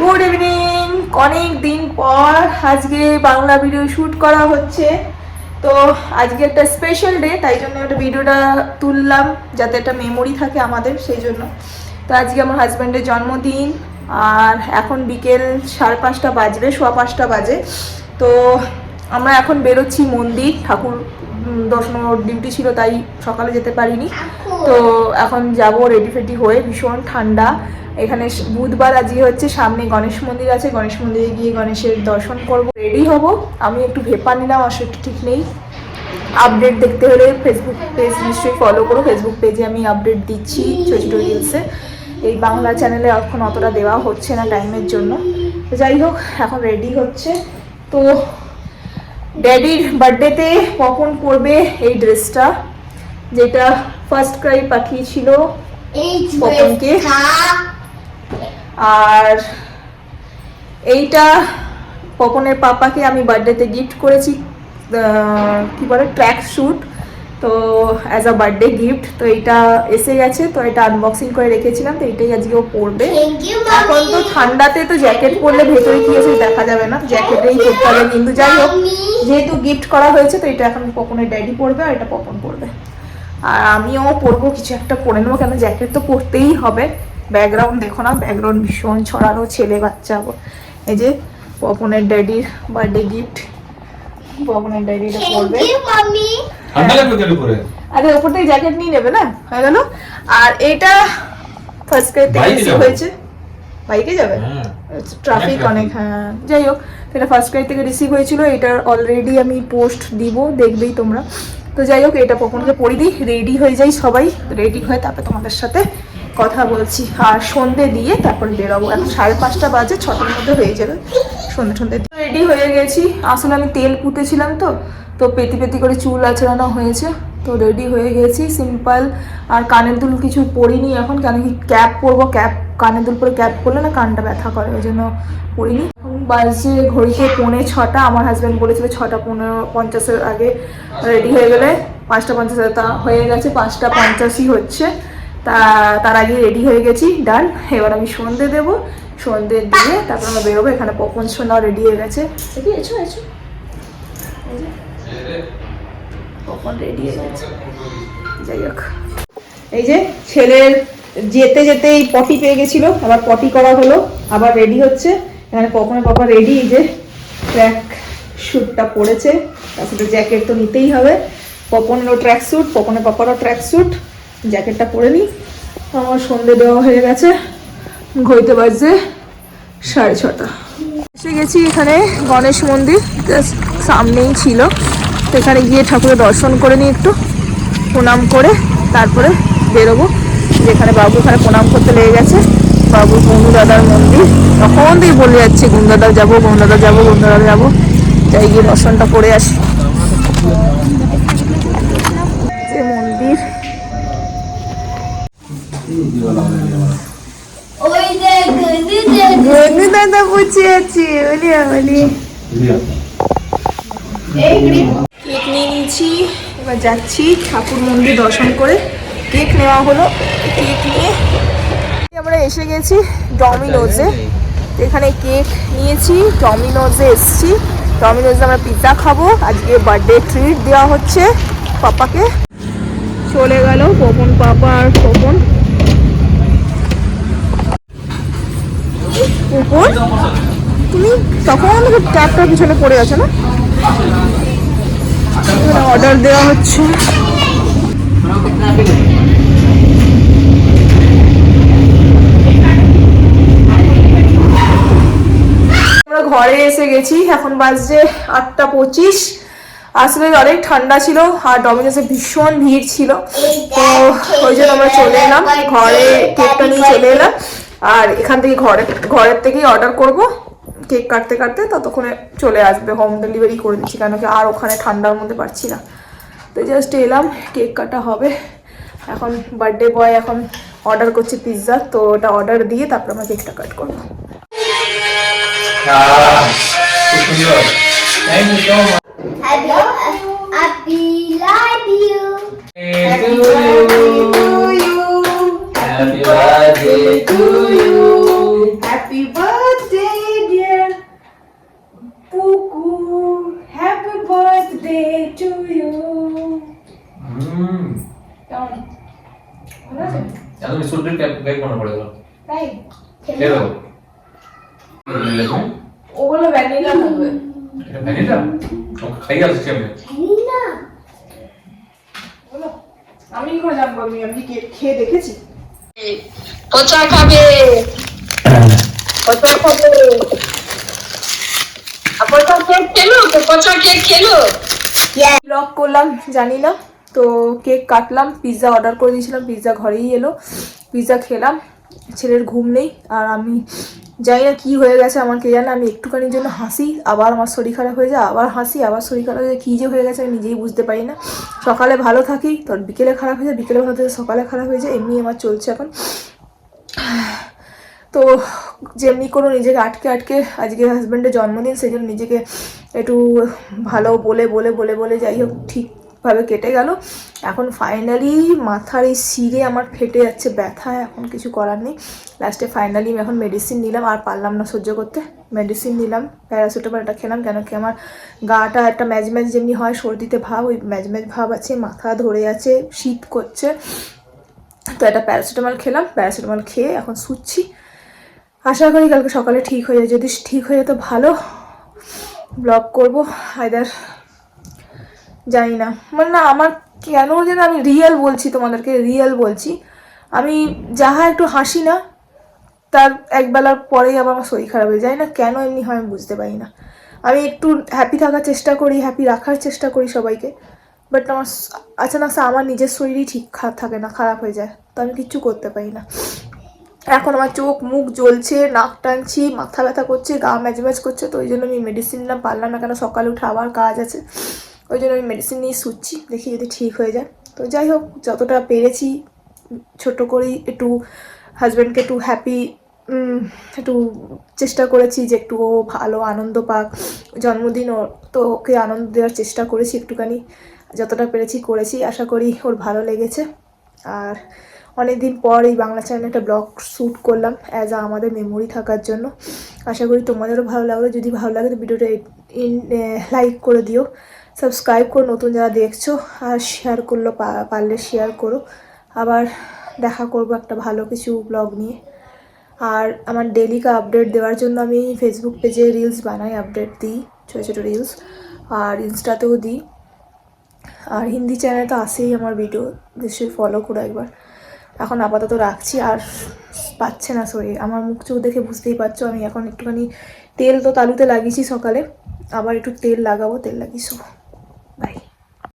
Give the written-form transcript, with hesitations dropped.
Good evening. অনেক দিন পর আজকে বাংলা ভিডিও শ্যুট করা হচ্ছে। তো আজকে একটা স্পেশাল ডে, তাই জন্য একটা ভিডিওটা তুললাম যাতে একটা মেমোরি থাকে আমাদের, সেই জন্য। তো আজকে আমার হাজব্যান্ডের জন্মদিন, আর এখন বিকেল 5:30 বাজবে, 5:15 বাজে। তো আমরা এখন বেরোচ্ছি মন্দির, ঠাকুর দর্শনের ডিউটি ছিল তাই সকালে যেতে পারিনি। তো এখন যাব রেডি ফেডি হয়ে, ভীষণ ঠান্ডা এখানে। বুধবার আজকে হচ্ছে, সামনে গণেশ মন্দির আছে, গণেশ মন্দিরে গিয়ে গণেশের দর্শন করব, রেডি হব। আমি একটু ভেপা নিলাম, আসলে ঠিক নেই। আপডেট দেখতে হলে ফেসবুক পেজ নিশ্চয়ই ফলো করো, ফেসবুক পেজে আমি আপডেট দিচ্ছি ছোটো ছোটো রিলসে। এই বাংলা চ্যানেলে এখন অতটা দেওয়া হচ্ছে না টাইমের জন্য। যাই হোক, এখন রেডি হচ্ছে। তো ড্যাডির বার্থডেতে কখন পরবে এই ড্রেসটা, যেটা ফার্স্ট ক্রাই পাঠিয়েছিল পপনকে, আর এইটা পপনের পাপাকে আমি বার্থডেতে গিফট করেছি, কি বলে ট্র্যাক স্যুট, তো অ্যাজ আ বার্থডে গিফট। তো এইটা এসে গেছে, তো এটা আনবক্সিং করে রেখেছিলাম, তো এইটাই আজকে ও পরবে। এখন তো ঠান্ডাতে তো জ্যাকেট পরলে ভেতরে কি আছে দেখা যাবে না, জ্যাকেটেই পরতে হবে। কিন্তু যাই হোক, যেহেতু গিফট করা হয়েছে তো এটা এখন পপনের ড্যাডি পরবে, আর এটা পপন পরবে। আর আমিও পরবো, কিছু একটা পরে নেবো, কেন জ্যাকেট তো পরতেই হবে। ব্যাকগ্রাউন্ড দেখো না, ব্যাকগ্রাউন্ড ভীষণ ছড়ানো, ছেলে বাচ্চা। এই যে পপনের ড্যাডির বার্থডে গিফট, পপনের ড্যাডিটা পরবে। আরে ওপর থেকে জ্যাকেট নিয়ে নেবে না, হয়ে গেল। আর এটা ফার্স্ট ক্রাই থেকে রিসিভ হয়েছে, বাইকে যাবে, ট্রাফিক অনেক। হ্যাঁ, যাই হোক, এটা ফার্স্ট ক্রাই থেকে রিসিভ হয়েছিল। এটার অলরেডি আমি পোস্ট দিব, দেখবেই তোমরা। তো যাই হোক, এটা পপনকে পরিয়ে দিই, রেডি হয়ে যাই সবাই। রেডি হয়ে তারপরে তোমাদের সাথে কথা বলছি, আর সন্ধে দিয়ে তারপরে বেরোবো। এখন 5:30 বাজে, 6টার মধ্যে হয়ে যাবে সন্ধে। রেডি হয়ে গেছি, আসলে আমি তেল পুঁতেছিলাম তো পেতি পেতি করে চুল আঁচড়ানো হয়েছে। তো রেডি হয়ে গেছি সিম্পল, আর কানের দুল কিছু পরিনি এখন, কেন কি ক্যাপ পরবো। কানের দুল পরে ক্যাপ পরলে না কানটা ব্যথা করে, ওই জন্য পরিনি। এখন বাজে ঘড়িতে 6:45, আমার হাজব্যান্ড বলেছিল 6:50 আগে রেডি হয়ে গেলে 5:50, তা হয়ে গেছে 5:50 হচ্ছে। তার আগে রেডি হয়ে গেছি, ডান। এবার আমি সন্ধে দেবো, সন্ধে দিয়ে তারপর আমরা বেরোবো। এখানে পপন সোনাও রেডি হয়ে গেছে, এসো এসো, পপন রেডি হয়ে গেছে। যাই হোক, এই যে ছেলের যেতে যেতেই পটি পেয়ে গেছিল, আবার পটি করা হলো, আবার রেডি হচ্ছে। এখানে পপনের পাপা রেডি, এই যে ট্র্যাক স্যুটটা পরেছে, তার সাথে জ্যাকেট তো নিতেই হবে। পপনেরও ট্র্যাক স্যুট, পপনের পাপারও ট্র্যাক স্যুট, জ্যাকেটটা পরে নিই। আমার সন্ধে দেওয়া হয়ে গেছে, ঘড়িতে বাজছে 6:30। এসে গেছি এখানে গণেশ মন্দির, জাস্ট সামনেই ছিল। তো এখানে গিয়ে ঠাকুরের দর্শন করে নিই, একটু প্রণাম করে তারপরে বেরোবো। যেখানে বাবু এখানে প্রণাম করতে লেগে গেছে, বাবুর বন্ধু দাদার মন্দির। তখন দিয়ে বলে যাচ্ছে গুন্দাদা যাবো, গুন্দাদা যাবো, গুন্দাদা যাবো। যাই গিয়ে দর্শনটা করে আসি। যে মন্দির, দাদা বুঝে আছি, বলি কেক নিয়ে নিয়েছি। এবার যাচ্ছি ঠাকুর মন্দির দর্শন করে, কেক নেওয়া হলো। কেক নিয়ে আমরা এসে গেছি ডমিনোজে। এখানে কেক নিয়েছি, ডমিনোজে এসছি। ডমিনোজে আমরা পিৎজা খাবো, আজকে বার্থডে ট্রিট দেওয়া হচ্ছে পাপাকে। চলে গেল পপন পাপা আর পপন। উপর তুমি তখন ট্যাপটার পিছনে পড়ে আছো না, অর্ডার দেওয়া হচ্ছে। আমরা ঘরে এসে গেছি, এখন বাজছে 8:25। আসলে অনেক ঠান্ডা ছিল, আর ডমিনোসে ভীষণ ভিড় ছিল, তো ওই জন্য আমরা চলে এলাম ঘরে, কেকটা নিয়ে চলে এলাম। আর এখান থেকে ঘরের থেকেই অর্ডার করব, কেক কাটতে কাটতে ততক্ষণে চলে আসবে, হোম ডেলিভারি করে দিচ্ছি, কেন কি আর ওখানে ঠান্ডার মধ্যে পারছি না। তো জাস্ট এলাম, কেক কাটা হবে এখন। বার্থডে বয় এখন অর্ডার করছে পিৎজা, তো ওটা অর্ডার দিয়ে তারপর আমরা কেকটা কাট করবো। Happy birthday to you. Happy birthday সুজির কেক মনে পড়ে গেল। তাই খেয়ে দাও। ওগুলো ভ্যানিলা থাকবে। এটা ভ্যানিলা? খাইয়ে আসছি আমি। ভ্যানিলা বলো আমি কি করে জানবো? আমি কেক খেয়ে দেখেছি। পচা খাবে পচা খাবে পচা কেক খেলো তো পচা কেক খেলো ব্লগ করলাম জানি না, তো কেক কাটলাম, পিৎজা অর্ডার করে দিয়েছিলাম, পিৎজা ঘরেই এলো, পিৎজা খেলাম। ছেলের ঘুম নেই আর আমি জানি না কী হয়ে গেছে আমার, কে জানে। আমি একটুখানির জন্য হাসি, আবার আমার শরীর খারাপ হয়ে যায়, আবার হাসি, আবার শরীর খারাপ হয়ে যায়, কী যে হয়ে গেছে আমি নিজেই বুঝতে পারি না। সকালে ভালো থাকি, তোর বিকেলে খারাপ হয়ে যায়, বিকেলে ভালো থাকে, সকালে খারাপ হয়ে যায়, এমনি আমার চলছে এখন। তো যেমনি কোনো নিজেকে আটকে আটকে, আজকে হাজব্যান্ডের জন্মদিন, সেই জন্য নিজেকে একটু ভালো বলে বলে বলে বলে যাই হোক ঠিকভাবে কেটে গেল। এখন ফাইনালি মাথার এই শিরে আমার ফেটে যাচ্ছে ব্যথা, এখন কিছু করার নেই। লাস্টে ফাইনালি আমি এখন মেডিসিন নিলাম, আর পারলাম না সহ্য করতে, মেডিসিন নিলাম, প্যারাসিটামল একটা খেলাম, কেন কি আমার গাটা একটা ম্যাজ ম্যাজ যেমনি হয় সর্দিতে ভাব, ওই ম্যাজ ম্যাজ ভাব আছে, মাথা ধরে আছে, শীত করছে। তো একটা প্যারাসিটামল খেলাম, প্যারাসিটামল খেয়ে এখন শুচ্ছি। আশা করি কালকে সকালে ঠিক হয়ে যায়, যদি ঠিক হয়ে যেত ভালো, ব্লগ করবো। আইদার জানি না, মানে না আমার কেন যেন, আমি রিয়েল বলছি তোমাদেরকে, রিয়েল বলছি, আমি যাহা একটু হাসি না, তার একবেলার পরেই আবার আমার শরীর খারাপ হয়ে যায়, না কেন এমনি হয় আমি বুঝতে পারি না। আমি একটু হ্যাপি থাকার চেষ্টা করি, হ্যাপি রাখার চেষ্টা করি সবাইকে, বাট আমার আচানক আমার নিজের শরীরই ঠিক থাকে না, খারাপ হয়ে যায়, তো আমি কিচ্ছু করতে পারি না। এখন আমার চোখ মুখ জ্বলছে, নাক টানছি, মাথা ব্যথা করছে, গা ম্যাজ ম্যাজ করছে, তো ওই জন্য আমি মেডিসিন নিলাম, পারলাম না, কেন সকালে উঠে আবার কাজ আছে, ওই জন্য আমি মেডিসিন নিয়ে শুচ্ছি, দেখি যদি ঠিক হয়ে যায়। তো যাই হোক, যতটা পেরেছি ছোট করেই একটু হাজব্যান্ডকে একটু হ্যাপি, একটু চেষ্টা করেছি যে একটু ও ভালো আনন্দ পাক, জন্মদিন ওর, তো ওকে আনন্দ দেওয়ার চেষ্টা করেছি একটুখানি, যতটা পেরেছি করেছি, আশা করি ওর ভালো লেগেছে। আর অনেকদিন পর এই বাংলা চ্যানেলে একটা ব্লগ শ্যুট করলাম অ্যাজ আমাদের মেমোরি থাকার জন্য, আশা করি তোমাদেরও ভালো লাগলো। যদি ভালো লাগে তো ভিডিওটা লাইক করে দিও, সাবস্ক্রাইব করো নতুন যারা দেখছো, আর শেয়ার করলো পারলে শেয়ার করো। আবার দেখা করব একটা ভালো কিছু ব্লগ নিয়ে। আর আমার ডেলিকা আপডেট দেওয়ার জন্য আমি ফেসবুক পেজে রিলস বানাই, আপডেট দিই, ছোটো ছোটো রিলস, আর ইনস্টাতেও দিই, আর হিন্দি চ্যানেলে তো আসেই আমার ভিডিও, নিশ্চয়ই ফলো করো একবার। এখন আপাতত রাখছি, আর পাচ্ছে না শরীর, আমার মুখ চোখ দেখে বুঝতেই পারছো। আমি এখন একটুখানি তেল তো তালুতে লাগিয়েছি সকালে, আবার একটু তেল লাগাবো, তেল লাগিয়েছি।